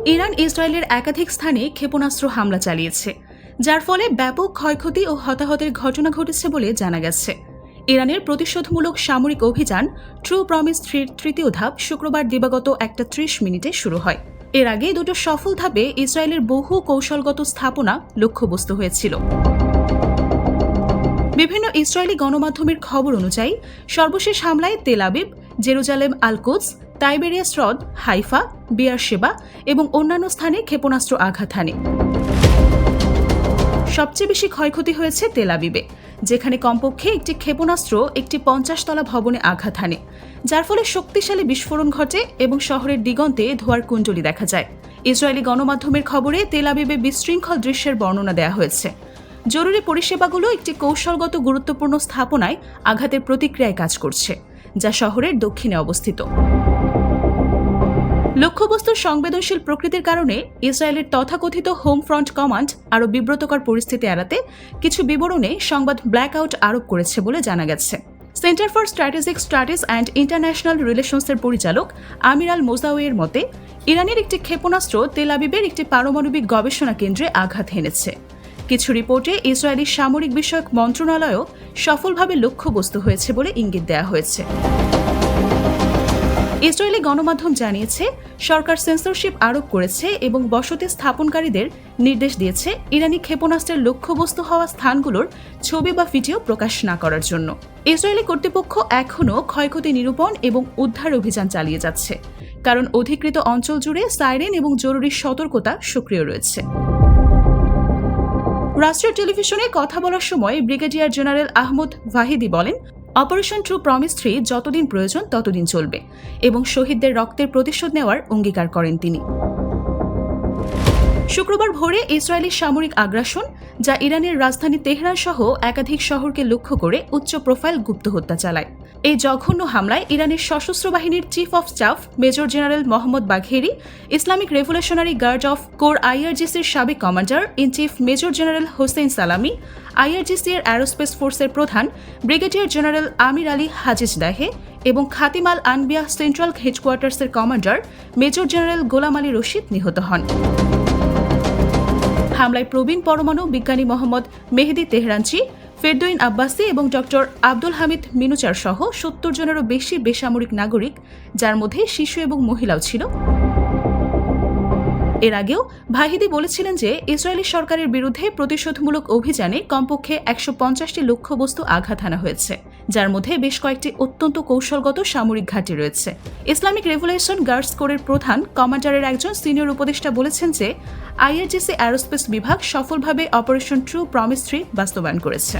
Iran ইসরায়েলের একাধিক স্থানে ক্ষেপণাস্ত্র হামলা চালিয়েছে, যার ফলে ব্যাপক ক্ষয়ক্ষতি ও হতাহতের ঘটনা ঘটেছে বলে জানা গেছে। ইরানের প্রতিশোধমূলক সামরিক অভিযান ট্রু প্রমিস 3-র তৃতীয় ধাপ শুক্রবার দিবাগত 1:30 মিনিটে শুরু হয়। এর আগে দুটো সফল ধাপে ইসরায়েলের বহু কৌশলগত স্থাপনা লক্ষ্যবস্তু হয়েছিল। বিভিন্ন ইসরায়েলি গণমাধ্যমের খবর অনুযায়ী সর্বশেষ হামলায় তেল আবিব, জেরুজালেম, আল-কুদস, তাইবেরিয়াস হ্রদ, হাইফা, বিয়ারশেবা এবং অন্যান্য স্থানে ক্ষেপণাস্ত্র আঘাত হানে। সবচেয়ে বেশি ক্ষয়ক্ষতি হয়েছে তেল আবিবে, যেখানে কমপক্ষে একটি ক্ষেপণাস্ত্র একটি 50 তলা ভবনে আঘাত হানে, যার ফলে শক্তিশালী বিস্ফোরণ ঘটে এবং শহরের দিগন্তে ধোঁয়ার কুণ্ডলী দেখা যায়। ইসরায়েলি গণমাধ্যমের খবরে তেল আবিবে বিশৃঙ্খল দৃশ্যের বর্ণনা দেওয়া হয়েছে। জরুরি পরিষেবাগুলো একটি কৌশলগত গুরুত্বপূর্ণ স্থাপনায় আঘাতের প্রতিক্রিয়ায় কাজ করছে, যা শহরের দক্ষিণে অবস্থিত। লক্ষ্যবস্তুর সংবেদনশীল প্রকৃতির কারণে ইসরায়েলের তথাকথিত হোম ফ্রন্ট কমান্ড আরও বিব্রতকর পরিস্থিতি এড়াতে কিছু বিবরণে সংবাদ ব্ল্যাকআউট আরোপ করেছে বলে জানা গেছে। Centre for strategic studies and international রিলেশনসের পরিচালক আমির আল মোজাওয়ের মতে, ইরানের একটি ক্ষেপণাস্ত্র তেল আবিবের একটি পারমাণবিক গবেষণা কেন্দ্রে আঘাত হেনেছে। কিছু রিপোর্টে ইসরায়েলি সামরিক বিষয়ক মন্ত্রণালয়ও সফলভাবে লক্ষ্যবস্তু হয়েছে বলে ইঙ্গিত দেওয়া হয়েছে। ইসরায়েলি গণমাধ্যম জানিয়েছে, সরকার সেন্সরশিপ আরোপ করেছে এবং বসতি স্থাপনকারীদের নির্দেশ দিয়েছে ইরানি ক্ষেপণাস্ত্রের লক্ষ্যবস্তু হওয়া স্থানগুলোর ছবি বা ভিডিও প্রকাশ না করার জন্য। ইসরায়েলি কর্তৃপক্ষ এখনও ক্ষয়ক্ষতি নিরূপণ এবং উদ্ধার অভিযান চালিয়ে যাচ্ছে, কারণ অধিকৃত অঞ্চল জুড়ে সাইরেন এবং জরুরি সতর্কতা সক্রিয় রয়েছে। রাষ্ট্রীয় টেলিভিশনে কথা বলার সময় ব্রিগেডিয়ার জেনারেল আহমদ ভাহিদি বলেন, অপারেশন ট্রু প্রমিস 3 যতদিন প্রয়োজন ততদিন চলবে এবং শহীদদের রক্তের প্রতিশোধ নেওয়ার অঙ্গীকার করেন তিনি। শুক্রবার ভোরে ইসরায়েলি সামরিক আগ্রাসন, যা ইরানের রাজধানী তেহরান সহ একাধিক শহরকে লক্ষ্য করে উচ্চ প্রোফাইল গুপ্ত হত্যা চালায়। এই জঘন্য হামলায় ইরানের সশস্ত্র বাহিনীর chief of staff major general Mohammad Bagheri, Islamic revolutionary guard of corps আইআরজিসির সাবেক commander in chief major general Hossein Salami, IRGC এর অ্যারোস্পেস ফোর্সের প্রধান brigadier general Amir Ali Hajizadeh এবং খাতিম আল আনবিয়া সেন্ট্রাল হেডকোয়ার্টার্সের commander major general Gholam Ali Rashid নিহত হন। হামলায় প্রবীণ পরমাণু বিজ্ঞানী মোহাম্মদ মেহেদি তেহরানচি, ফেরদৌইন আব্বাসি এবং ডক্টর আব্দুল হামিদ মিনুচার সহ 70 জনেরও বেশি বেসামরিক নাগরিক, যার মধ্যে শিশু এবং মহিলাও ছিল। এর আগেও ভাহিদি বলেছিলেন যে ইসরায়েলি সরকারের বিরুদ্ধে প্রতিশোধমূলক অভিযানে কমপক্ষে 150টি লক্ষ্যবস্তু আঘাত হানা হয়েছে, যার মধ্যে বেশ কয়েকটি অত্যন্ত কৌশলগত সামরিক ঘাঁটি রয়েছে। ইসলামিক রেভলিউশন গার্ডস কোরের প্রধান কমান্ডারের একজন সিনিয়র উপদেষ্টা বলেছেন যে আইআরজিসি অ্যারোস্পেস বিভাগ সফলভাবে অপারেশন ট্রু প্রমিস 3 বাস্তবায়ন করেছে।